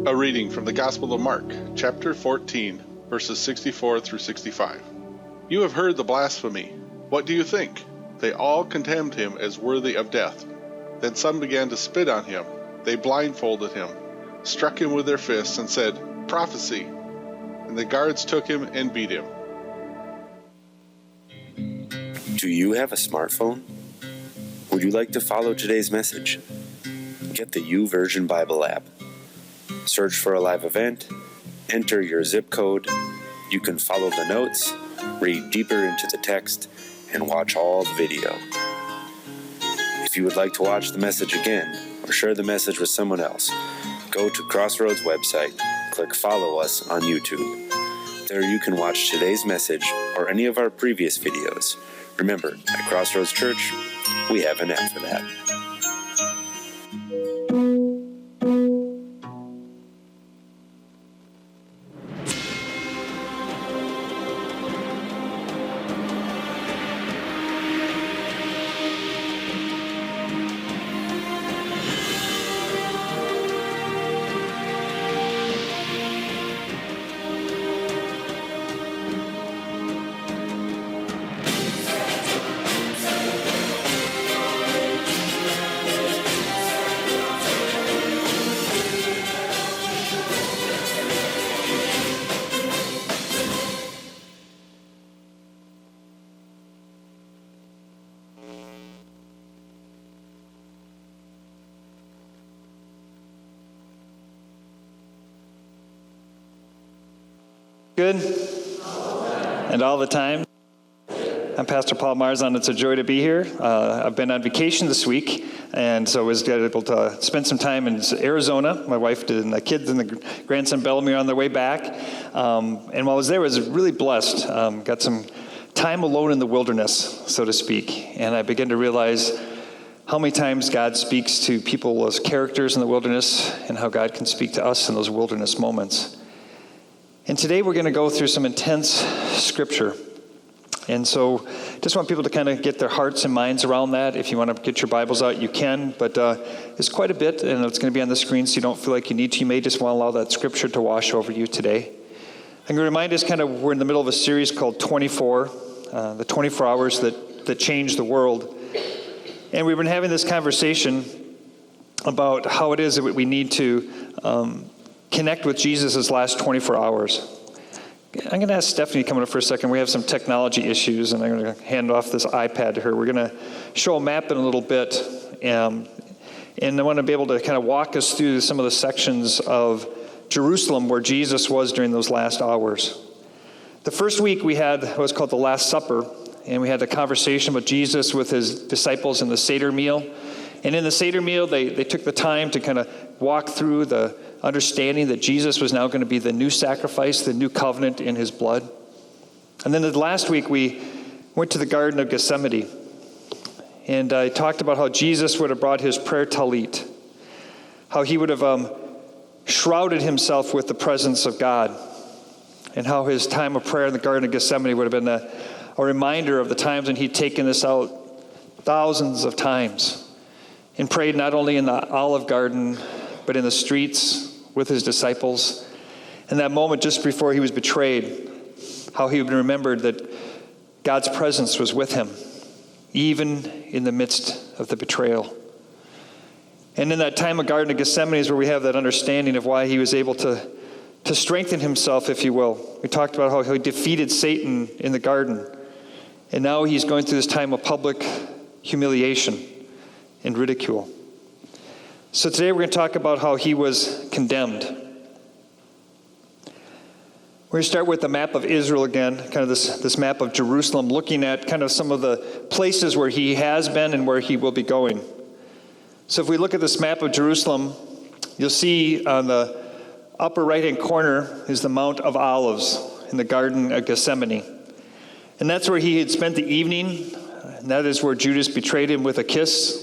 A reading from the Gospel of Mark, chapter 14, verses 64 through 65. You have heard the blasphemy. What do you think? They all condemned him as worthy of death. Then some began to spit on him. They blindfolded him, struck him with their fists, and said, "Prophecy." And the guards took him and beat him. Do you have a smartphone? Would you like to follow today's message? Get the YouVersion Bible app. Search for a live event, enter your zip code. You can follow the notes, read deeper into the text, and watch all the video. If you would like to watch the message again or share the message with someone else, go to CROSSROADS website, click follow us on YouTube. There you can watch today's message or any of our previous videos. Remember, at Crossroads Church, we have an app for that. Good? And all the time? I'm Pastor Paul Marzahn. It's a joy to be here. I've been on vacation this week, and so I was able to spend some time in Arizona. My wife did, and the kids and the grandson Bellamy are on their way back. And while I was there, I was really blessed. Got some time alone in the wilderness, so to speak. And I began to realize how many times God speaks to people as characters in the wilderness, and how God can speak to us in those wilderness moments. And today we're going to go through some intense scripture. And so just want people to kind of get their hearts and minds around that. If you want to get your Bibles out, you can. But it's quite a bit, and it's going to be on the screen, so you don't feel like you need to. You may just want to allow that scripture to wash over you today. I'm going to remind us we're in the middle of a series called 24, the 24 hours that changed the world. And we've been having this conversation about how it is that we need to connect with Jesus' last 24 hours. I'm going to ask Stephanie to come in for a second. We have some technology issues, and I'm going to hand off this iPad to her. We're going to show a map in a little bit, and I want to be able to kind of walk us through some of the sections of Jerusalem where Jesus was during those last hours. The first week we had what's called the Last Supper, and we had a conversation with Jesus with his disciples in the Seder meal. And in the Seder meal, they took the time to kind of walk through the understanding that Jesus was now going to be the new sacrifice, the new covenant in his blood. And then the last week, we went to the Garden of Gethsemane. And I talked about how Jesus would have brought his prayer talit, how he would have shrouded himself with the presence of God, and how his time of prayer in the Garden of Gethsemane would have been a reminder of the times when he'd taken this out thousands of times and prayed not only in the Olive Garden, but in the streets with his disciples. And that moment just before he was betrayed, how he would remembered that God's presence was with him, even in the midst of the betrayal. And in that time of Garden of Gethsemane is where we have that understanding of why he was able to strengthen himself, if you will. We talked about how he defeated Satan in the garden. And now he's going through this time of public humiliation and ridicule. So today we're going to talk about how he was condemned. We're going to start with the map of Israel again, kind of this map of Jerusalem, looking at kind of some of the places where he has been and where he will be going. So if we look at this map of Jerusalem, you'll see on the upper right-hand corner is the Mount of Olives in the Garden of Gethsemane. And that's where he had spent the evening, and that is where Judas betrayed him with a kiss.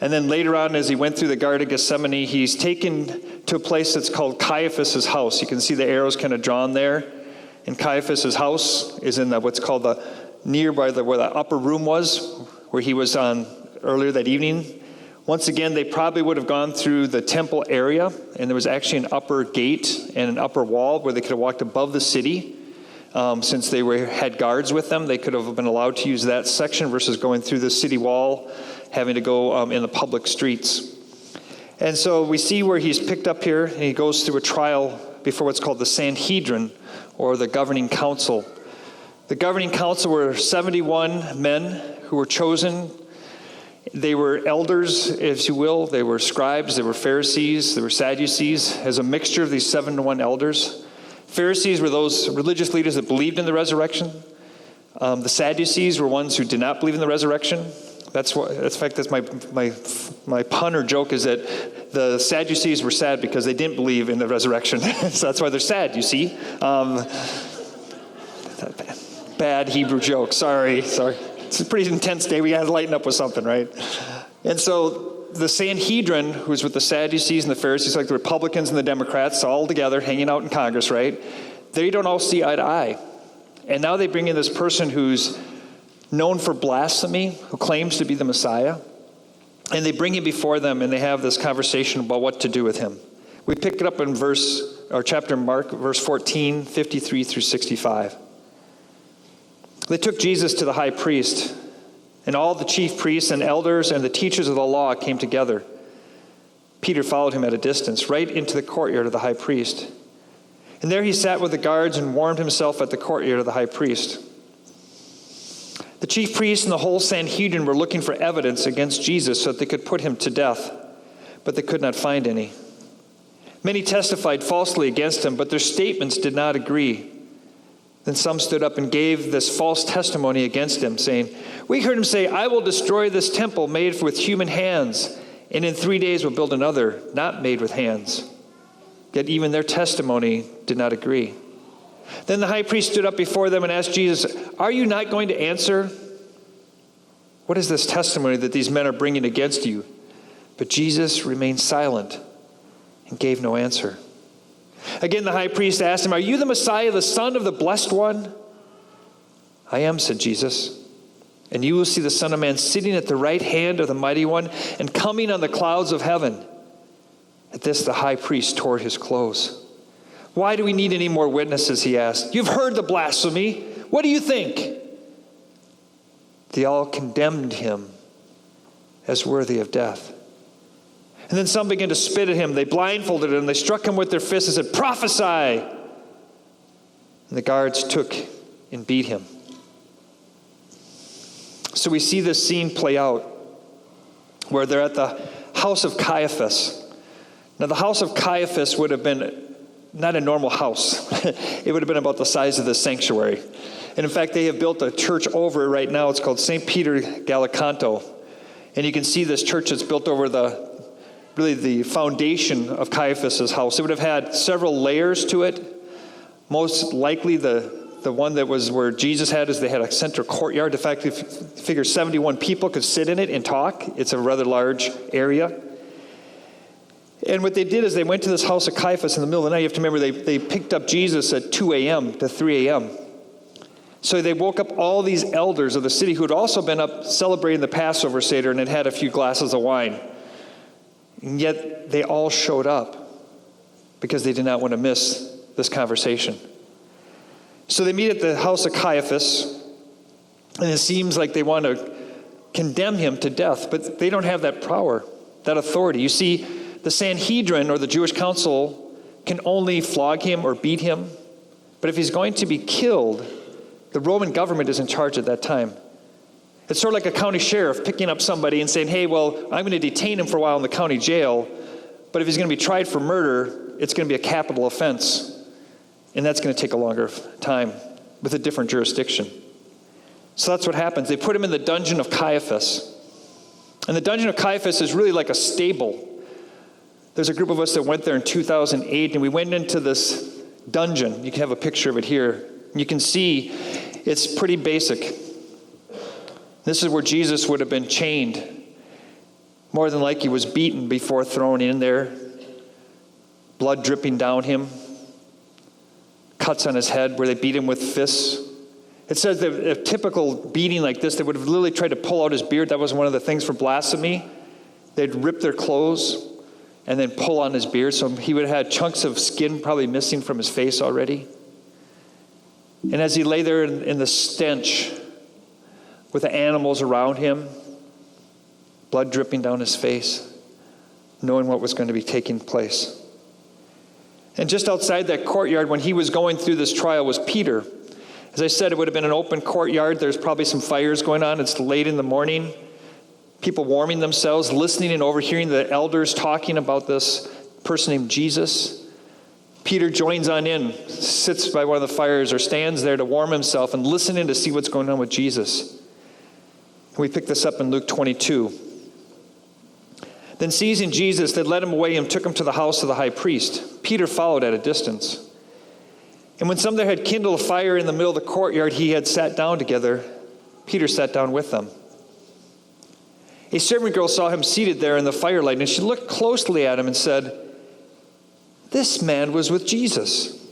And then later on, as he went through the Garden of Gethsemane, he's taken to a place that's called Caiaphas' house. You can see the arrows kind of drawn there. And Caiaphas' house is in what's called where the upper room was, where he was on earlier that evening, Once again, they probably would have gone through the temple area, and there was actually an upper gate and an upper wall where they could have walked above the city. Since they had guards with them, they could have been allowed to use that section versus going through the city wall, having to go in the public streets. And so we see where he's picked up here, and he goes through a trial before what's called the Sanhedrin, or the governing council. The governing council were 71 men who were chosen. They were elders, if you will. They were scribes, they were Pharisees, they were Sadducees, as a mixture of these 71 elders. Pharisees were those religious leaders that believed in the resurrection. The Sadducees were ones who did not believe in the resurrection. That's my pun or joke is that the Sadducees were sad because they didn't believe in the resurrection. So that's why they're sad, you see. Bad Hebrew joke, sorry. It's a pretty intense day. We got to lighten up with something, right? And so the Sanhedrin, who's with the Sadducees and the Pharisees, like the Republicans and the Democrats, all together hanging out in Congress, right? They don't all see eye to eye. And now they bring in this person who's known for blasphemy, who claims to be the Messiah. And they bring him before them, and they have this conversation about what to do with him. We pick it up in chapter Mark, verse 14, 53 through 65. They took Jesus to the high priest, and all the chief priests and elders and the teachers of the law came together. Peter followed him at a distance, right into the courtyard of the high priest. And there he sat with the guards and warmed himself at the courtyard of the high priest. The chief priests and the whole Sanhedrin were looking for evidence against Jesus so that they could put him to death, but they could not find any. Many testified falsely against him, but their statements did not agree. Then some stood up and gave this false testimony against him, saying, "We heard him say, 'I will destroy this temple made with human hands, and in 3 days will build another, not made with hands.' Yet even their testimony did not agree. Then the high priest stood up before them and asked Jesus, 'Are you not going to answer? What is this testimony that these men are bringing against you?' But Jesus remained silent and gave no answer. Again, the high priest asked him, 'Are you the Messiah, the Son of the Blessed One?' 'I am,' said Jesus. 'And you will see the Son of Man sitting at the right hand of the Mighty One and coming on the clouds of heaven.' At this, the high priest tore his clothes. 'Why do we need any more witnesses?' he asked. 'You've heard the blasphemy. What do you think?' They all condemned him as worthy of death. And then some began to spit at him. They blindfolded him. They struck him with their fists and said, 'Prophesy!' And the guards took and beat him." So we see this scene play out where they're at the house of Caiaphas. Now, the house of Caiaphas would have been not a normal house. It would have been about the size of the sanctuary. And in fact, they have built a church over it right now. It's called St. Peter Gallicanto. And you can see this church that's built over the foundation of Caiaphas' house. It would have had several layers to it. Most likely the one that was where Jesus had is they had a central courtyard. In fact, if you figure 71 people could sit in it and talk, it's a rather large area. And what they did is they went to this house of Caiaphas in the middle of the night. You have to remember they picked up Jesus at 2 a.m. to 3 a.m. So they woke up all these elders of the city who had also been up celebrating the Passover Seder and had had a few glasses of wine. And yet they all showed up because they did not want to miss this conversation. So they meet at the house of Caiaphas, and it seems like they want to condemn him to death, but they don't have that power, that authority. You see, the Sanhedrin, or the Jewish council, can only flog him or beat him, but if he's going to be killed, the Roman government is in charge at that time. It's sort of like a county sheriff picking up somebody and saying, "Hey, well, I'm going to detain him for a while in the county jail, but if he's going to be tried for murder, it's going to be a capital offense, and that's going to take a longer time with a different jurisdiction." So that's what happens. They put him in the dungeon of Caiaphas. And the dungeon of Caiaphas is really like a stable. There's a group of us that went there in 2008, and we went into this dungeon. You can have a picture of it here. You can see it's pretty basic. This is where Jesus would have been chained. More than likely, he was beaten before thrown in there. Blood dripping down him. Cuts on his head where they beat him with fists. It says that a typical beating like this, they would have literally tried to pull out his beard. That was one of the things for blasphemy. They'd rip their clothes and then pull on his beard, so he would have had chunks of skin probably missing from his face already. And as he lay there in the stench with the animals around him, blood dripping down his face, knowing what was going to be taking place. And just outside that courtyard, when he was going through this trial, was Peter. As I said, it would have been an open courtyard. There's probably some fires going on. It's late in the morning. People warming themselves, listening and overhearing the elders talking about this person named Jesus. Peter joins on in, sits by one of the fires or stands there to warm himself and listening to see what's going on with Jesus. We pick this up in Luke 22. Then seizing Jesus, they led him away and took him to the house of the high priest. Peter followed at a distance. And when some there had kindled a fire in the middle of the courtyard, he had sat down together. Peter sat down with them. A servant girl saw him seated there in the firelight, and she looked closely at him and said, "This man was with Jesus."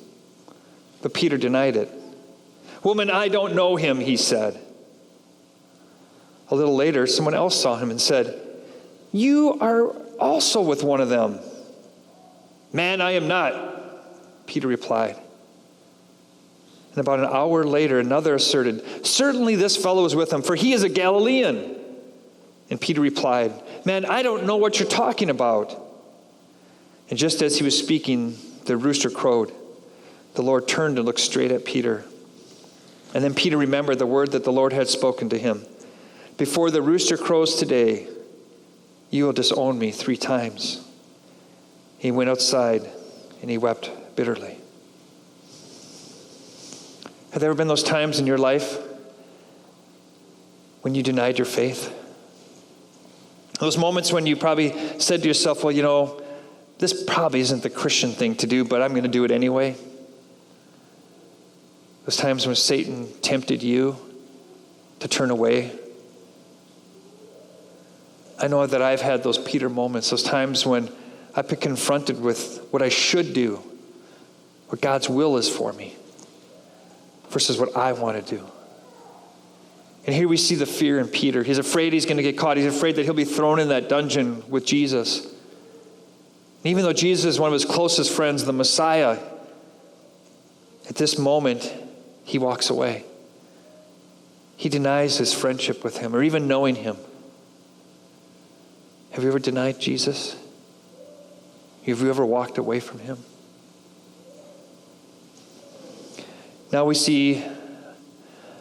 But Peter denied it. "Woman, I don't know him," he said. A little later, someone else saw him and said, "You are also with one of them." "Man, I am not," Peter replied. And about an hour later, another asserted, "Certainly this fellow is with him, for he is a Galilean." And Peter replied, "Man, I don't know what you're talking about." And just as he was speaking, the rooster crowed. The Lord turned and looked straight at Peter. And then Peter remembered the word that the Lord had spoken to him. "Before the rooster crows today, you will disown me 3 times." He went outside and he wept bitterly. Have there ever been those times in your life when you denied your faith? Those moments when you probably said to yourself, "Well, this probably isn't the Christian thing to do, but I'm going to do it anyway." Those times when Satan tempted you to turn away. I know that I've had those Peter moments, those times when I've been confronted with what I should do, what God's will is for me, versus what I want to do. And here we see the fear in Peter. He's afraid he's going to get caught. He's afraid that he'll be thrown in that dungeon with Jesus. And even though Jesus is one of his closest friends, the Messiah, at this moment, he walks away. He denies his friendship with him or even knowing him. Have you ever denied Jesus? Have you ever walked away from him? Now we see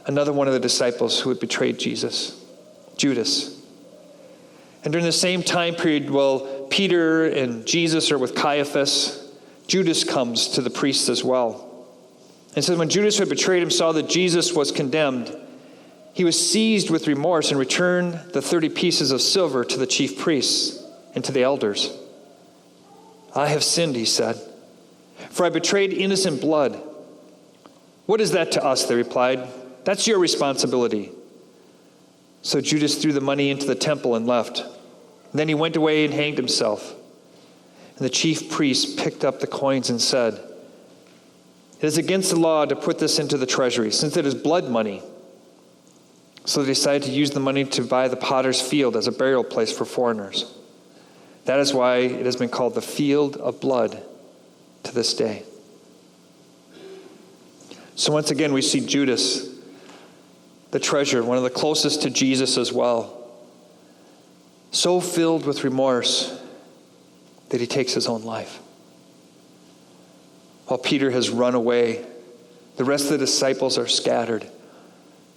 another one of the disciples who had betrayed Jesus, Judas. And during the same time period, while Peter and Jesus are with Caiaphas, Judas comes to the priests as well. And says when Judas who had betrayed him saw that Jesus was condemned, he was seized with remorse and returned the 30 pieces of silver to the chief priests and to the elders. "I have sinned," he said, "for I betrayed innocent blood." "What is that to us?" they replied. "That's your responsibility." So Judas threw the money into the temple and left. Then he went away and hanged himself. And the chief priests picked up the coins and said, "It is against the law to put this into the treasury, since it is blood money." So they decided to use the money to buy the potter's field as a burial place for foreigners. That is why it has been called the Field of Blood to this day. So once again, we see Judas, the treasurer, one of the closest to Jesus as well, so filled with remorse that he takes his own life. While Peter has run away, the rest of the disciples are scattered.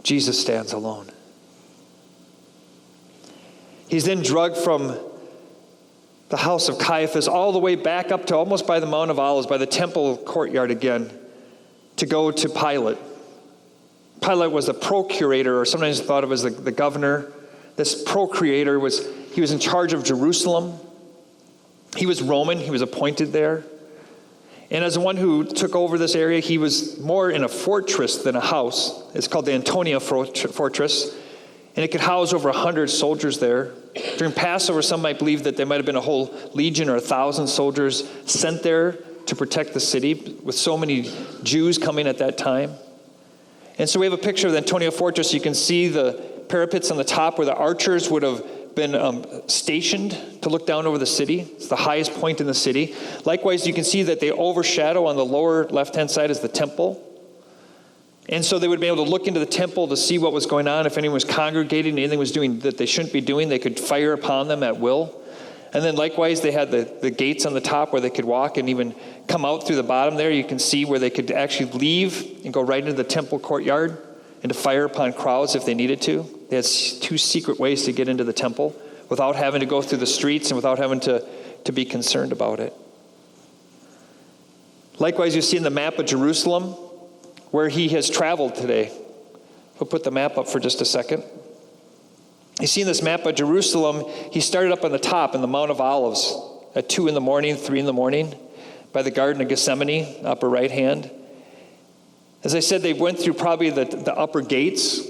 Jesus stands alone. He's then dragged from the house of Caiaphas all the way back up to almost by the Mount of Olives, by the temple courtyard again, to go to Pilate. Pilate was the procurator, or sometimes thought of as the governor. This procurator was in charge of Jerusalem. He was Roman. He was appointed there. And as the one who took over this area, he was more in a fortress than a house. It's called the Antonia Fortress. And it could house over 100 soldiers there. During Passover, some might believe that there might have been a whole legion or 1,000 soldiers sent there to protect the city, with so many Jews coming at that time. And so we have a picture of the Antonia Fortress. You can see the parapets on the top where the archers would have been stationed to look down over the city. It's the highest point in the city. Likewise, you can see that they overshadow on the lower left-hand side is the temple. And so they would be able to look into the temple to see what was going on. If anyone was congregating, anything was doing that they shouldn't be doing, they could fire upon them at will. And then likewise, they had the gates on the top where they could walk and even come out through the bottom there. You can see where they could actually leave and go right into the temple courtyard and to fire upon crowds if they needed to. They had 2 secret ways to get into the temple without having to go through the streets and without having to be concerned about it. Likewise, you see in the map of Jerusalem where he has traveled today. We'll put the map up for just a second. You see in this map of Jerusalem, he started up on the top in the Mount of Olives at 2 in the morning, 3 in the morning, by the Garden of Gethsemane, upper right hand. As I said, they went through probably the upper gates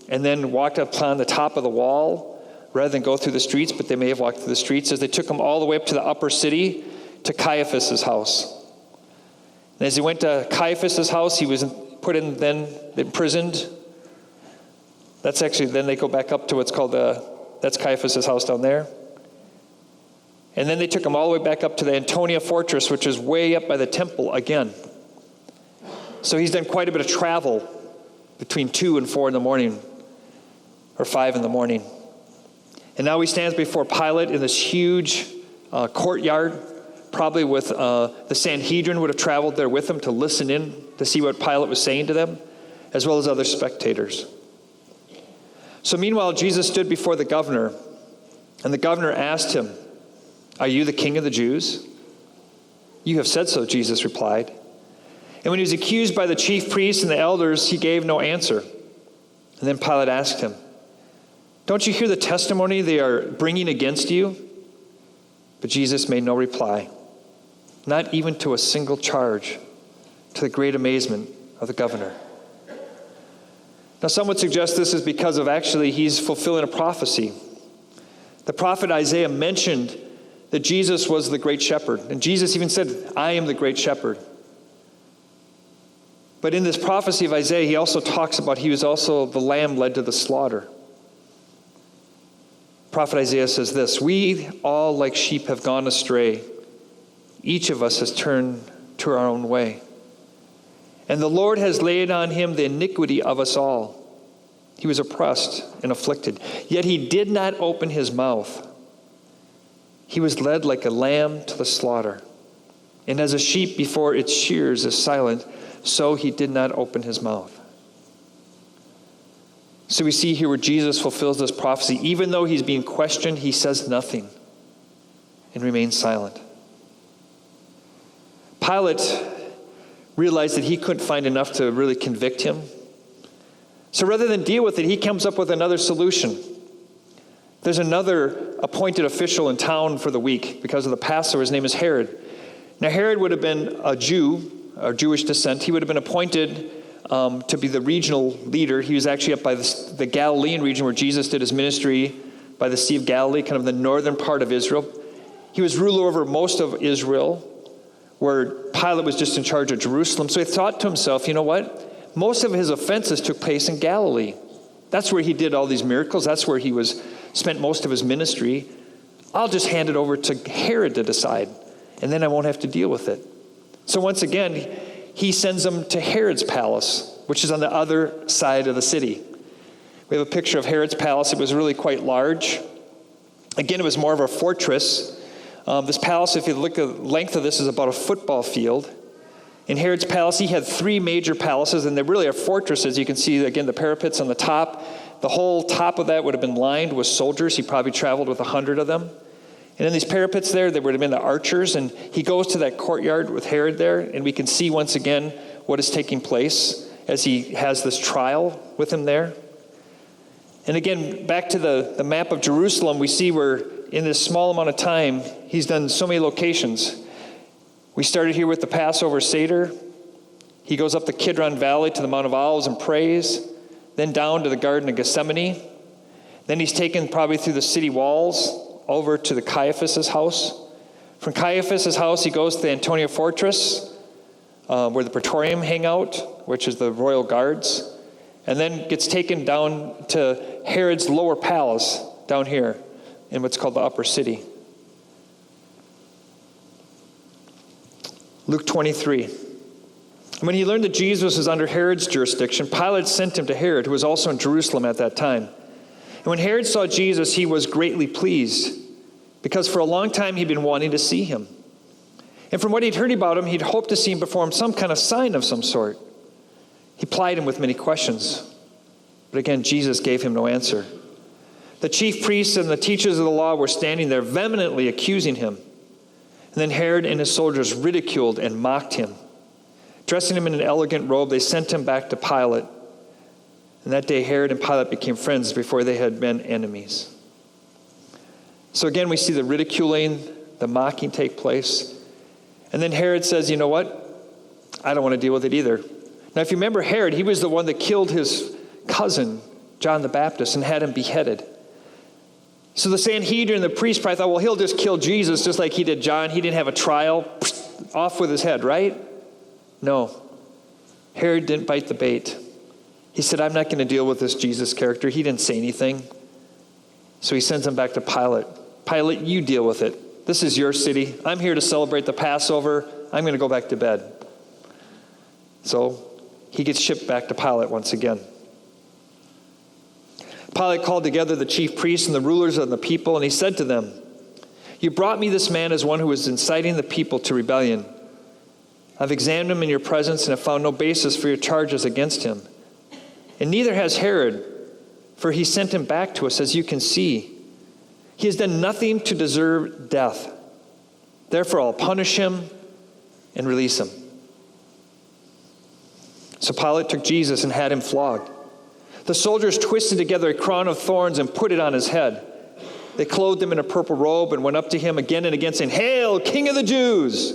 and then walked upon the top of the wall rather than go through the streets, but they may have walked through the streets as they took them all the way up to the upper city to Caiaphas' house. And as he went to Caiaphas' house, he was put in, then imprisoned. That's actually, then they go back up to what's called that's Caiaphas' house down there. And then they took him all the way back up to the Antonia Fortress, which is way up by the temple again. So he's done quite a bit of travel between 2 and 4 in the morning, or 5 in the morning. And now he stands before Pilate in this huge courtyard, probably with the Sanhedrin would have traveled there with him to listen in to see what Pilate was saying to them, as well as other spectators. So meanwhile, Jesus stood before the governor, and the governor asked him, "Are you the king of the Jews?" "You have said so," Jesus replied. And when he was accused by the chief priests and the elders, he gave no answer. And then Pilate asked him, "Don't you hear the testimony they are bringing against you?" But Jesus made no reply, not even to a single charge, to the great amazement of the governor. Now, some would suggest this is because of actually he's fulfilling a prophecy. The prophet Isaiah mentioned that Jesus was the great shepherd. And Jesus even said, "I am the great shepherd." But in this prophecy of Isaiah, he also talks about he was also the lamb led to the slaughter. Prophet Isaiah says this, "We all like sheep have gone astray. Each of us has turned to our own way. And the Lord has laid on him the iniquity of us all. He was oppressed and afflicted, yet he did not open his mouth. He was led like a lamb to the slaughter. And as a sheep before its shears is silent, so he did not open his mouth." So we see here where Jesus fulfills this prophecy. Even though he's being questioned, he says nothing and remains silent. Pilate realized that he couldn't find enough to really convict him. So rather than deal with it, he comes up with another solution. There's another appointed official in town for the week because of the Passover. His name is Herod. Now, Herod would have been a Jew, of Jewish descent. He would have been appointed to be the regional leader. He was actually up by the Galilean region where Jesus did his ministry by the Sea of Galilee, kind of the northern part of Israel. He was ruler over most of Israel, where Pilate was just in charge of Jerusalem. So he thought to himself, you know what? Most of his offenses took place in Galilee. That's where he did all these miracles. That's where he spent most of his ministry. I'll just hand it over to Herod to decide, and then I won't have to deal with it. So once again, he sends them to Herod's palace, which is on the other side of the city. We have a picture of Herod's palace. It was really quite large. Again, it was more of a fortress. This palace, if you look at the length of this, is about a football field. In Herod's palace, he had 3 major palaces, and they really are fortresses. You can see, again, the parapets on the top. The whole top of that would have been lined with soldiers. He probably traveled with 100 of them. And in these parapets there would have been the archers, and he goes to that courtyard with Herod there, and we can see once again what is taking place as he has this trial with him there. And again, back to the map of Jerusalem, we see where in this small amount of time, he's done so many locations. We started here with the Passover Seder. He goes up the Kidron Valley to the Mount of Olives and prays, then down to the Garden of Gethsemane. Then he's taken probably through the city walls over to the Caiaphas' house. From Caiaphas' house, he goes to the Antonia Fortress, where the Praetorium hang out, which is the royal guards, and then gets taken down to Herod's lower palace down here, in what's called the upper city. Luke 23. When he learned that Jesus was under Herod's jurisdiction, Pilate sent him to Herod, who was also in Jerusalem at that time. And when Herod saw Jesus, he was greatly pleased, because for a long time he'd been wanting to see him. And from what he'd heard about him, he'd hoped to see him perform some kind of sign of some sort. He plied him with many questions. But again, Jesus gave him no answer. The chief priests and the teachers of the law were standing there vehemently accusing him. And then Herod and his soldiers ridiculed and mocked him. Dressing him in an elegant robe, they sent him back to Pilate. And that day, Herod and Pilate became friends before they had been enemies. So again, we see the ridiculing, the mocking take place. And then Herod says, you know what? I don't want to deal with it either. Now, if you remember Herod, he was the one that killed his cousin, John the Baptist, and had him beheaded. So the Sanhedrin, the priest probably thought, well, he'll just kill Jesus just like he did John. He didn't have a trial. Off with his head, right? No. Herod didn't bite the bait. He said, I'm not going to deal with this Jesus character. He didn't say anything. So he sends him back to Pilate. Pilate, you deal with it. This is your city. I'm here to celebrate the Passover. I'm going to go back to bed. So he gets shipped back to Pilate once again. Pilate called together the chief priests and the rulers of the people, and he said to them, you brought me this man as one who was inciting the people to rebellion. I've examined him in your presence and have found no basis for your charges against him. And neither has Herod, for he sent him back to us, as you can see. He has done nothing to deserve death. Therefore, I'll punish him and release him. So Pilate took Jesus and had him flogged. The soldiers twisted together a crown of thorns and put it on his head. They clothed him in a purple robe and went up to him again and again, saying, Hail, King of the Jews!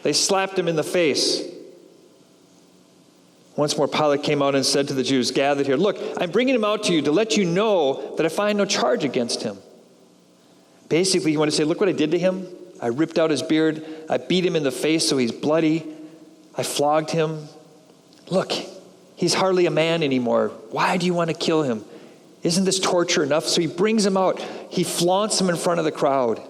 They slapped him in the face. Once more, Pilate came out and said to the Jews gathered here, look, I'm bringing him out to you to let you know that I find no charge against him. Basically, you want to say, look what I did to him. I ripped out his beard. I beat him in the face so he's bloody. I flogged him. Look, he's hardly a man anymore. Why do you want to kill him? Isn't this torture enough? So he brings him out. He flaunts him in front of the crowd.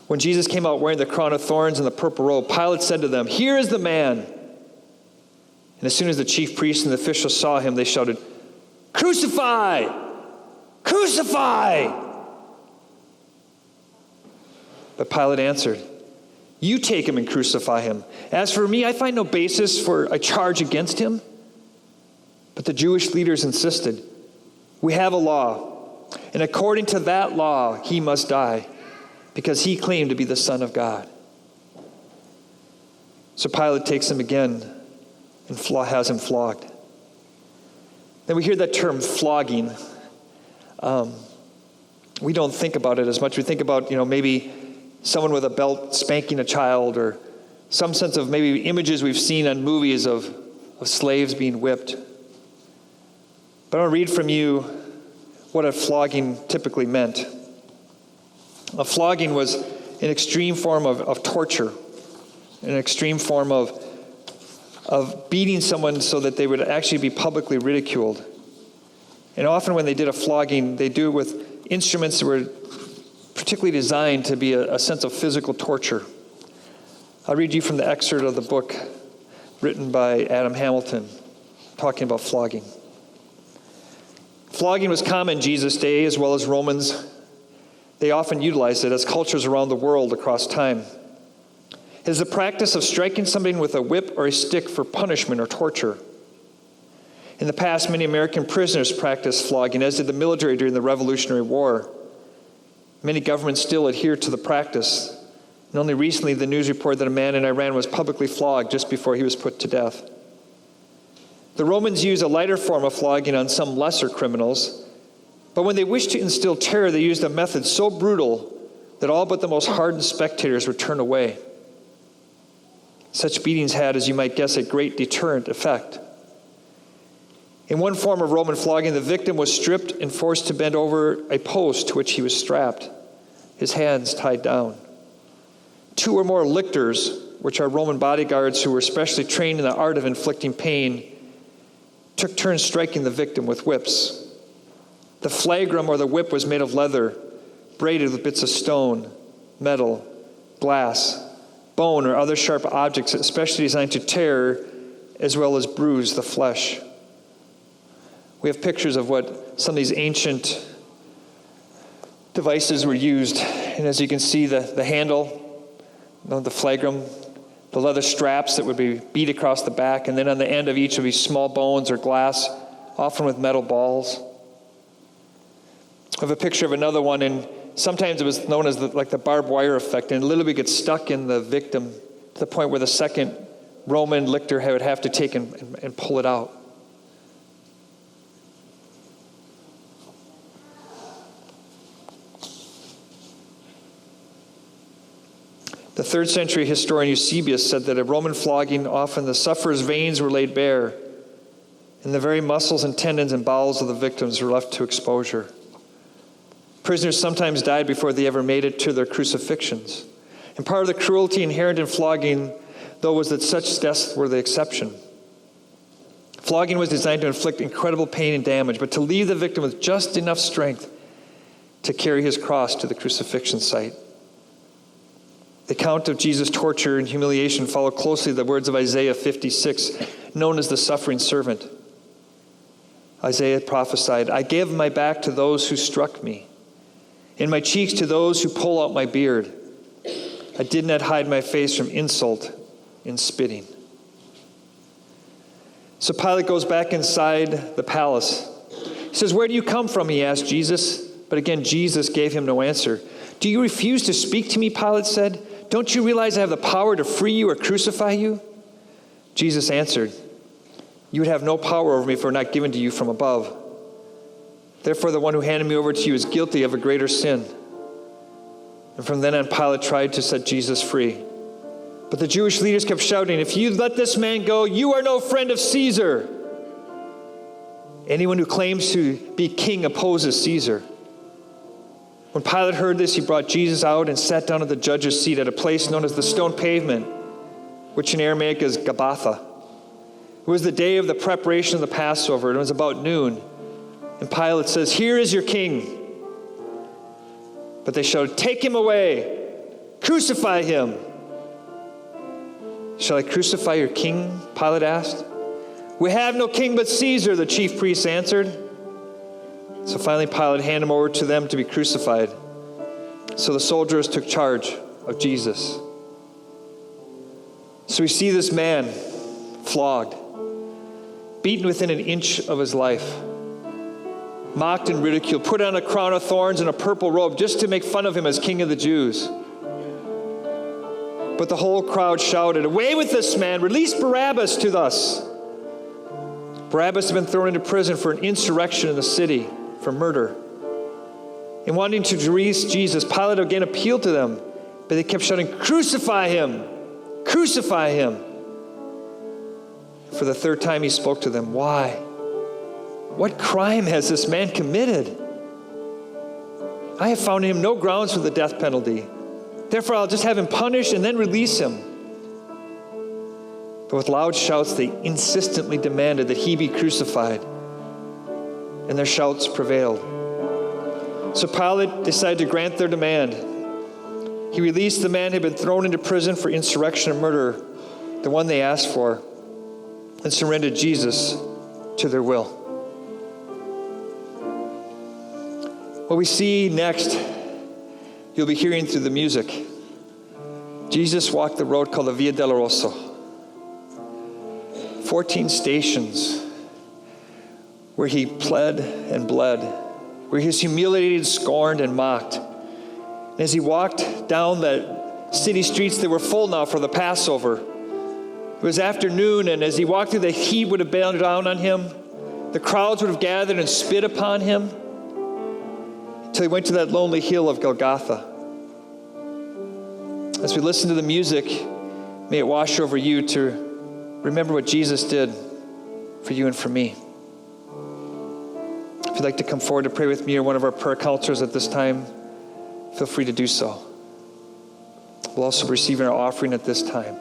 When Jesus came out wearing the crown of thorns and the purple robe, Pilate said to them, here is the man. And as soon as the chief priests and the officials saw him, they shouted, Crucify! Crucify! But Pilate answered, you take him and crucify him. As for me, I find no basis for a charge against him. But the Jewish leaders insisted, we have a law, and according to that law, he must die, because he claimed to be the Son of God. So Pilate takes him again and has him flogged. Then we hear that term, flogging. We don't think about it as much. We think about, maybe someone with a belt spanking a child, or some sense of maybe images we've seen on movies of slaves being whipped. But I want to read from you what a flogging typically meant. A flogging was an extreme form of torture, an extreme form of beating someone so that they would actually be publicly ridiculed. And often when they did a flogging, they do it with instruments that were particularly designed to be a sense of physical torture. I'll read you from the excerpt of the book written by Adam Hamilton, talking about flogging. Flogging was common in Jesus' day, as well as Romans. They often utilized it as cultures around the world across time. It is the practice of striking somebody with a whip or a stick for punishment or torture. In the past, many American prisoners practiced flogging, as did the military during the Revolutionary War. Many governments still adhere to the practice. And only recently, the news reported that a man in Iran was publicly flogged just before he was put to death. The Romans used a lighter form of flogging on some lesser criminals, but when they wished to instill terror, they used a method so brutal that all but the most hardened spectators would turn away. Such beatings had, as you might guess, a great deterrent effect. In one form of Roman flogging, the victim was stripped and forced to bend over a post to which he was strapped, his hands tied down. 2 or more lictors, which are Roman bodyguards who were specially trained in the art of inflicting pain, took turns striking the victim with whips. The flagrum or the whip was made of leather, braided with bits of stone, metal, glass, bone, or other sharp objects especially designed to tear as well as bruise the flesh. We have pictures of what some of these ancient devices were used. And as you can see, the handle, the flagrum, the leather straps that would be beat across the back, and then on the end of each of these small bones or glass, often with metal balls. I have a picture of another one, and sometimes it was known as the barbed wire effect, and it literally gets stuck in the victim to the point where the second Roman lictor would have to take and pull it out. The 3rd century historian Eusebius said that at Roman flogging, often the sufferer's veins were laid bare, and the very muscles and tendons and bowels of the victims were left to exposure. Prisoners sometimes died before they ever made it to their crucifixions. And part of the cruelty inherent in flogging, though, was that such deaths were the exception. Flogging was designed to inflict incredible pain and damage, but to leave the victim with just enough strength to carry his cross to the crucifixion site. The account of Jesus' torture and humiliation followed closely the words of Isaiah 56, known as the suffering servant. Isaiah prophesied, "I gave my back to those who struck me, and my cheeks to those who pull out my beard. I did not hide my face from insult and spitting." So Pilate goes back inside the palace. He says, "Where do you come from?" he asked Jesus. But again, Jesus gave him no answer. "Do you refuse to speak to me?" Pilate said. "Don't you realize I have the power to free you or crucify you?" Jesus answered, "You would have no power over me if it were not given to you from above. Therefore, the one who handed me over to you is guilty of a greater sin." And from then on, Pilate tried to set Jesus free. But the Jewish leaders kept shouting, "If you let this man go, you are no friend of Caesar." Anyone who claims to be king opposes Caesar. When Pilate heard this, he brought Jesus out and sat down at the judge's seat at a place known as the stone pavement, which in Aramaic is Gabbatha. It was the day of the preparation of the Passover, and it was about noon. And Pilate says, "Here is your king." But they shouted, "Take him away! Crucify him!" "Shall I crucify your king?" Pilate asked. "We have no king but Caesar," the chief priests answered. So finally Pilate handed him over to them to be crucified. So the soldiers took charge of Jesus. So we see this man flogged, beaten within an inch of his life, mocked and ridiculed, put on a crown of thorns and a purple robe just to make fun of him as King of the Jews. But the whole crowd shouted, "Away with this man! Release Barabbas to us!" Barabbas had been thrown into prison for an insurrection in the city, for murder. In wanting to release Jesus, Pilate again appealed to them, but they kept shouting, "Crucify him! Crucify him!" For the 3rd time he spoke to them, "Why? What crime has this man committed? I have found in him no grounds for the death penalty. Therefore I'll just have him punished and then release him." But with loud shouts they insistently demanded that he be crucified, and their shouts prevailed. So Pilate decided to grant their demand. He released the man who had been thrown into prison for insurrection and murder, the one they asked for, and surrendered Jesus to their will. What we see next, you'll be hearing through the music. Jesus walked the road called the Via Dolorosa. 14 stations where he pled and bled, where he was humiliated, scorned, and mocked. And as he walked down the city streets, they were full now for the Passover. It was afternoon, and as he walked through, the heat would have been down on him. The crowds would have gathered and spit upon him until he went to that lonely hill of Golgotha. As we listen to the music, may it wash over you to remember what Jesus did for you and for me. If you'd like to come forward to pray with me or one of our prayer counselors at this time, feel free to do so. We'll also be receiving our offering at this time.